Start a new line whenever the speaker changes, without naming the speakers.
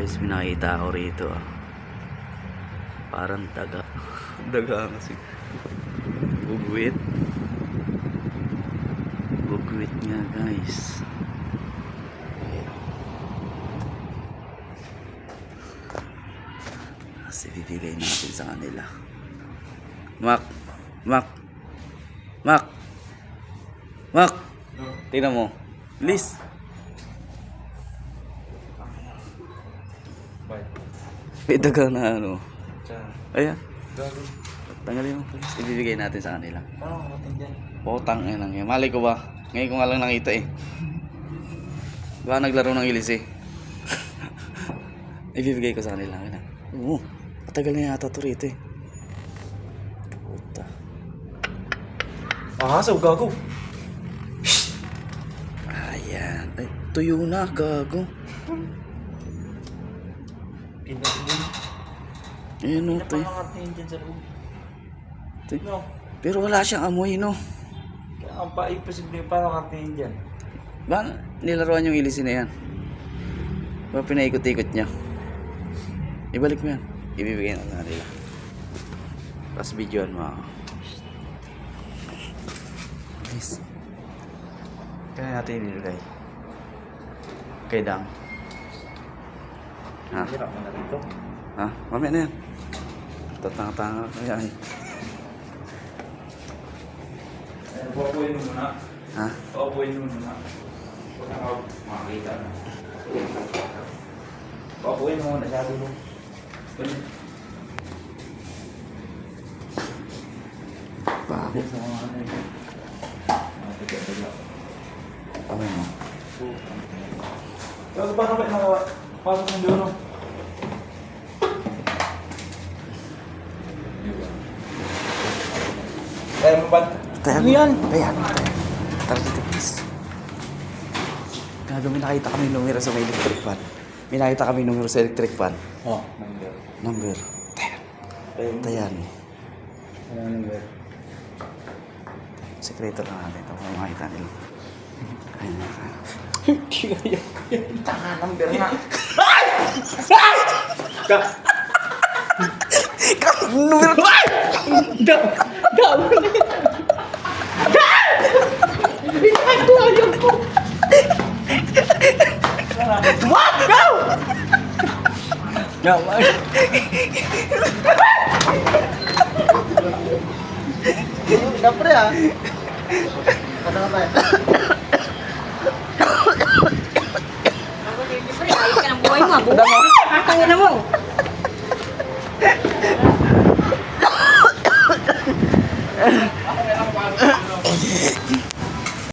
guys, may nakita ako rito ah. Parang daga. Daga kasi. Bugwit. Bugwit nga guys. Kasi bibigay natin sa kanila. Mak! Mak! Mak! Mak! Tingnan mo. Please. May daga na ano. Ayan. Tanggalin mo please. Ibibigay natin sa kanila.
Parang kamating dyan.
Potang eh lang yan. Malay ko ba? Ngayon ko nga lang nakita eh. Baka naglaro ng ilis eh. Ibibigay ko sa kanila. Oo. Matagal na yata ito rito eh. Puta.
Ahasaw, gago.
Ayan. Ay, tuyo na, gago.
Pinagin.
Ayan o, tuyo.
Pinapangakatingin dyan sa loob.
Tuyo.
No.
Pero wala siyang amoy, no?
Kaya ang pa-imposible yung parang nakatingin dyan.
Ba, nilaruan yung ilisin na yan? Ba, pinaikot-ikot niya? Ibalik mo yan. Ibibigay na sa nila. Tapos videoan mo ako. Please. Kaya natin inilagay. Kay Dang. Ha?
Hirap na rito.
Ha? Mamaya na yan. Tatanga-tanga na yan.
Paupuin mo muna.
Ha?
Paupuin mo muna. Huwag na ako makakita na. Paupuin mo muna sa dulo.
Bakit?
Sa mga ano yun. Mga tiga-tiga.
Pamay mo.
Tapos paano ba nakapasok ng dulo? Kaya mo ba?
Ano yan? Ayan. Tara dito please. Gago, may nakita kami numero sa may electric fan. May nakita kami numero sa electric fan.
Oh,
Number 10. Ayan.
Ano number?
Sekreto lang natin. Ito kung makita nila. Ayan na ka.
Hindi kaya. Tanga, number nga.
Numero 10!
Gamay. Dapre ah. Kata apa ya?
Ayos ka ng buhay mo, buhay! Tangin na mo!